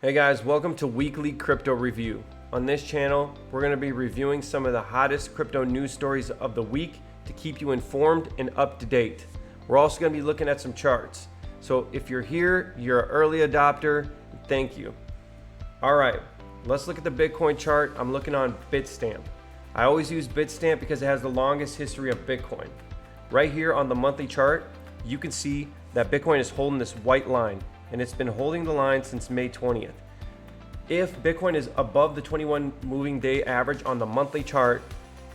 Hey guys, welcome to Weekly Crypto Review. On this channel, we're going to be reviewing some of the hottest crypto news stories of the week to keep you informed and up to date. We're also going to be looking at some charts. So if you're here, you're an early adopter, thank you. All right, let's look at the Bitcoin chart. I'm looking on Bitstamp. I always use Bitstamp because it has the longest history of Bitcoin. Right here on the monthly chart, you can see that Bitcoin is holding this white line, and it's been holding the line since May 20th. If Bitcoin is above the 21 moving day average on the monthly chart,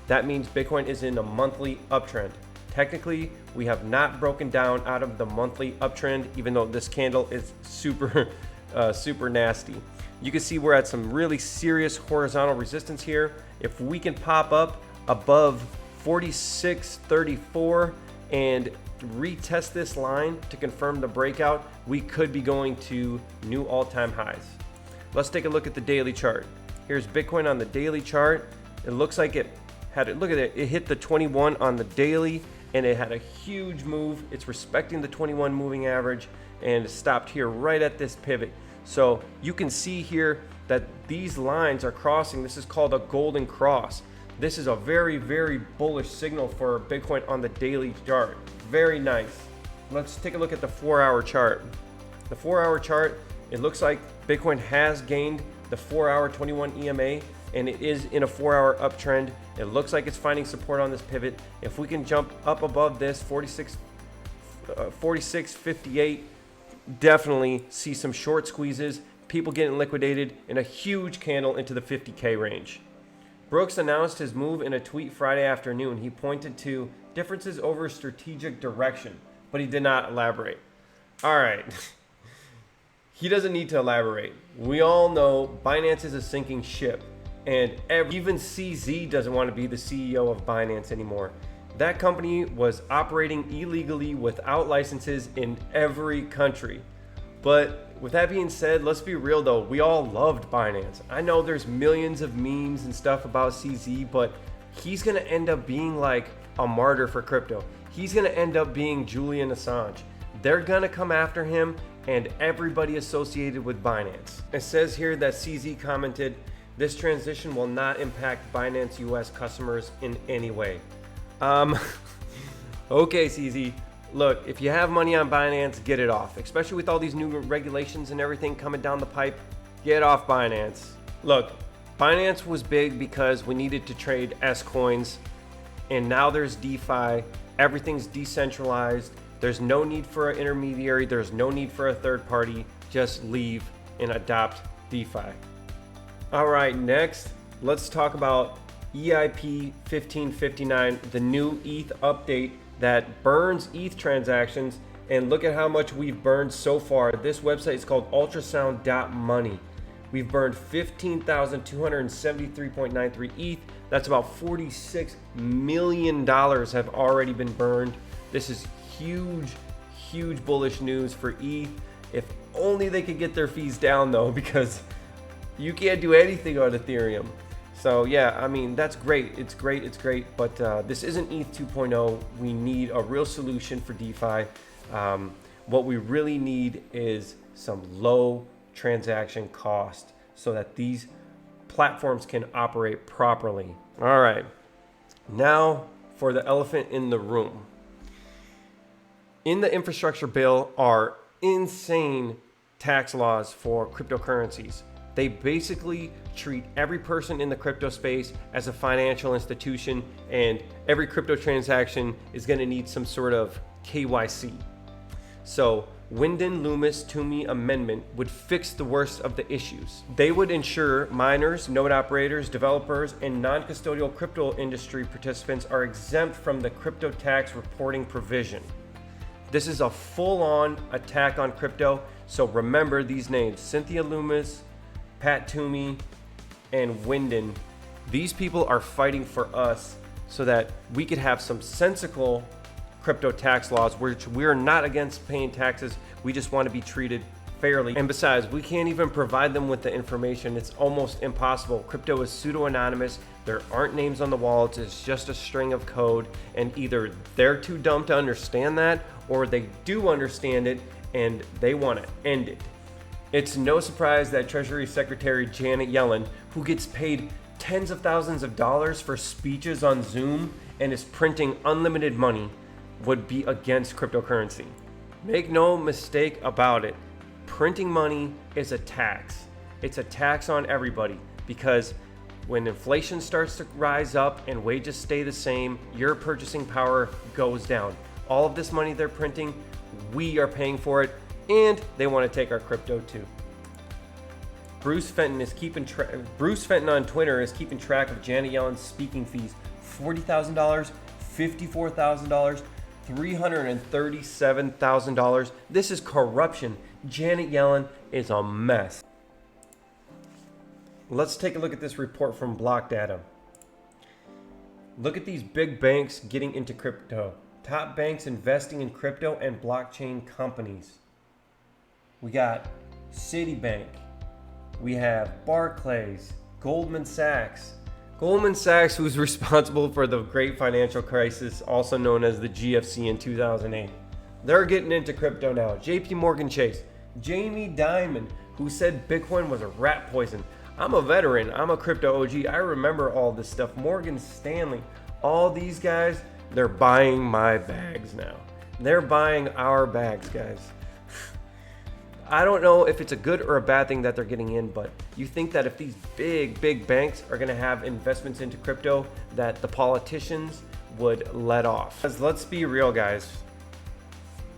that means Bitcoin is in a monthly uptrend. Technically, we have not broken down out of the monthly uptrend, even though this candle is super nasty. You can see we're at some really serious horizontal resistance here. If we can pop up above 46.34 and retest this line to confirm the breakout, we could be going to new all-time highs. Let's take a look at the daily chart. Here's Bitcoin on the daily chart. It looks like it hit the 21 on the daily, and it had a huge move. It's respecting the 21 moving average, and it stopped here right at this pivot. So you can see here that these lines are crossing. This is called a golden cross. This is a very, very bullish signal for Bitcoin on the daily chart. Very nice. Let's take a look at the 4-hour chart. The 4-hour chart, it looks like Bitcoin has gained the 4-hour 21 EMA, and it is in a 4-hour uptrend. It looks like it's finding support on this pivot. If we can jump up above this 46.58, definitely see some short squeezes, people getting liquidated, and a huge candle into the 50K range. Brooks announced his move in a tweet Friday afternoon. He pointed to differences over strategic direction, but he did not elaborate. All right. He doesn't need to elaborate. We all know Binance is a sinking ship, and even CZ doesn't want to be the CEO of Binance anymore. That company was operating illegally without licenses in every country. But with that being said, let's be real though, we all loved Binance. I know there's millions of memes and stuff about CZ, but he's gonna end up being like a martyr for crypto. He's gonna end up being Julian Assange. They're gonna come after him and everybody associated with Binance. It says here that CZ commented, "This transition will not impact Binance US customers in any way." Okay, CZ. Look, if you have money on Binance, get it off. Especially with all these new regulations and everything coming down the pipe, get off Binance. Look, Binance was big because we needed to trade S coins, and now there's DeFi. Everything's decentralized. There's no need for an intermediary. There's no need for a third party. Just leave and adopt DeFi. All right, next, let's talk about EIP 1559, the new ETH update that burns ETH transactions, and look at how much we've burned so far. This website is called ultrasound.money. We've burned 15,273.93 ETH. That's about $46 million have already been burned. This is huge bullish news for ETH. If only they could get their fees down though, because you can't do anything on Ethereum. So yeah, I mean, that's great. It's great. But this isn't ETH 2.0. We need a real solution for DeFi. What we really need is some low transaction cost so that these platforms can operate properly. All right, now for the elephant in the room. In the infrastructure bill are insane tax laws for cryptocurrencies. They basically treat every person in the crypto space as a financial institution, and every crypto transaction is going to need some sort of KYC. So Winden-Loomis-Toomey amendment would fix the worst of the issues. They would ensure miners, node operators, developers, and non-custodial crypto industry participants are exempt from the crypto tax reporting provision. This is a full-on attack on crypto, so remember these names: Cynthia Loomis, Pat Toomey, and Winden. These people are fighting for us so that we could have some sensible crypto tax laws, which we're not against paying taxes. We just want to be treated fairly. And besides, we can't even provide them with the information. It's almost impossible. Crypto is pseudo-anonymous. There aren't names on the wallets. It's just a string of code. And either they're too dumb to understand that, or they do understand it and they want to end it. It's no surprise that Treasury Secretary Janet Yellen, who gets paid tens of thousands of dollars for speeches on Zoom and is printing unlimited money, would be against cryptocurrency. Make no mistake about it. Printing money is a tax. It's a tax on everybody, because when inflation starts to rise up and wages stay the same, your purchasing power goes down. All of this money they're printing, we are paying for it, and they want to take our crypto too. Bruce Fenton on Twitter is keeping track of Janet Yellen's speaking fees: $40,000, $54,000, $337,000. This is corruption. Janet Yellen is a mess. Let's take a look at this report from Block Data. Look at these big banks getting into crypto. Top banks investing in crypto and blockchain companies. We got Citibank. We have Barclays, Goldman Sachs. Goldman Sachs, who's responsible for the great financial crisis, also known as the GFC in 2008. They're getting into crypto now. JP Morgan Chase. Jamie Dimon, who said Bitcoin was a rat poison. I'm a veteran. I'm a crypto OG. I remember all this stuff. Morgan Stanley. All these guys, they're buying my bags now. They're buying our bags, guys. I don't know if it's a good or a bad thing that they're getting in, but you think that if these big banks are going to have investments into crypto, that the politicians would let off. Because let's be real, guys.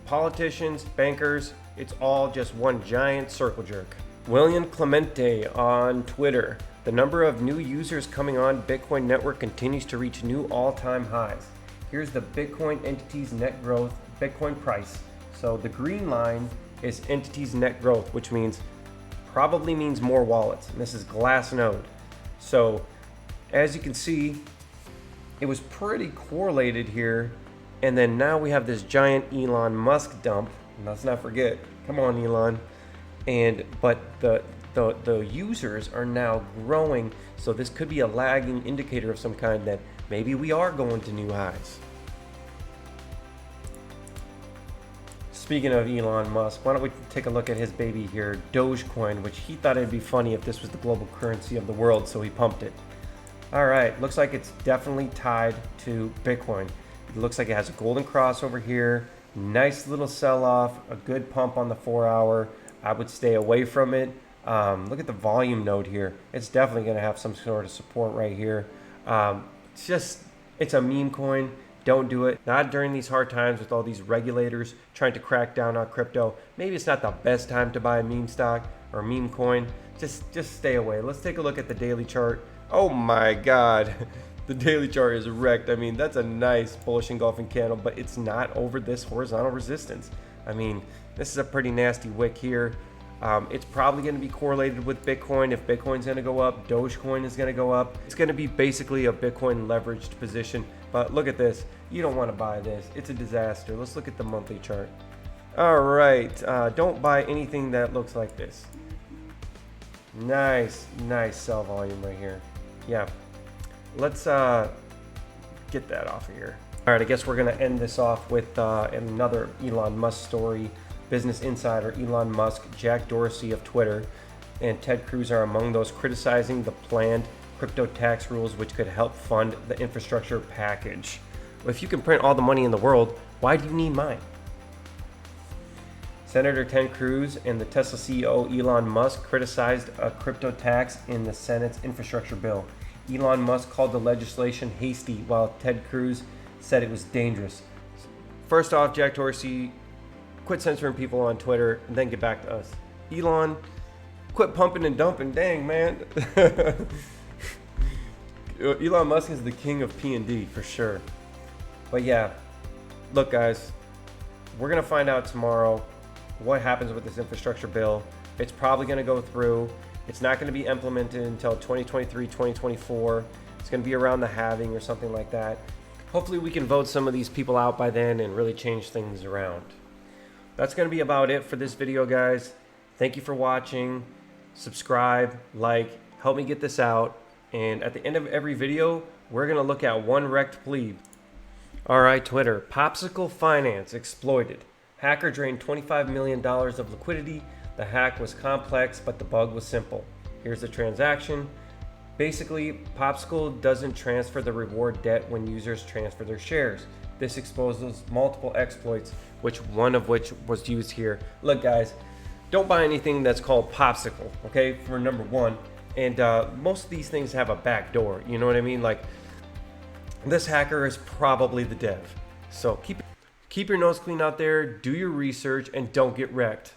Politicians, bankers, it's all just one giant circle jerk. William Clemente on Twitter. The number of new users coming on Bitcoin network continues to reach new all-time highs. Here's the Bitcoin entity's net growth, Bitcoin price. So the green line is entity's net growth, which probably means more wallets. And this is Glassnode. So as you can see, it was pretty correlated here. And then now we have this giant Elon Musk dump. And let's not forget, come on Elon. But the users are now growing. So this could be a lagging indicator of some kind that maybe we are going to new highs. Speaking of Elon Musk, why don't we take a look at his baby here, Dogecoin, which he thought it'd be funny if this was the global currency of the world, so he pumped it. All right, looks like it's definitely tied to Bitcoin. It looks like it has a golden cross over here, nice little sell-off, a good pump on the 4-hour. I would stay away from it. Look at the volume node here. It's definitely going to have some sort of support right here. It's a meme coin. Don't do it. Not during these hard times with all these regulators trying to crack down on crypto. Maybe it's not the best time to buy a meme stock or meme coin. Just stay away. Let's take a look at the daily chart. Oh my God. The daily chart is wrecked. I mean, that's a nice bullish engulfing candle, but it's not over this horizontal resistance. I mean, this is a pretty nasty wick here. It's probably going to be correlated with Bitcoin. If Bitcoin's going to go up, Dogecoin is going to go up. It's going to be basically a Bitcoin leveraged position. But look at this. You don't want to buy this. It's a disaster. Let's look at the monthly chart. All right. Don't buy anything that looks like this. Nice sell volume right here. Yeah. Let's get that off of here. All right. I guess we're going to end this off with another Elon Musk story. Business Insider, Elon Musk, Jack Dorsey of Twitter, and Ted Cruz are among those criticizing the planned crypto tax rules, which could help fund the infrastructure package. Well, if you can print all the money in the world, why do you need mine? Senator Ted Cruz and the Tesla CEO Elon Musk criticized a crypto tax in the Senate's infrastructure bill. Elon Musk called the legislation hasty, while Ted Cruz said it was dangerous. First off, Jack Dorsey, quit censoring people on Twitter and then get back to us. Elon, quit pumping and dumping. Dang, man. Elon Musk is the king of P&D for sure. But yeah, look guys, we're going to find out tomorrow what happens with this infrastructure bill. It's probably going to go through. It's not going to be implemented until 2023, 2024. It's going to be around the halving or something like that. Hopefully we can vote some of these people out by then and really change things around. That's going to be about it for this video, guys. Thank you for watching. Subscribe, like, help me get this out. And at the end of every video, we're going to look at one wrecked plebe. All right, Twitter. Popsicle Finance exploited. Hacker drained $25 million of liquidity. The hack was complex, but the bug was simple. Here's the transaction. Basically, Popsicle doesn't transfer the reward debt when users transfer their shares. This exposes multiple exploits, one of which was used here. Look guys, don't buy anything that's called Popsicle, okay, for number one. And most of these things have a back door, you know what I mean? Like, this hacker is probably the dev. So keep your nose clean out there, do your research, and don't get wrecked.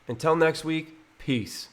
Until next week, peace.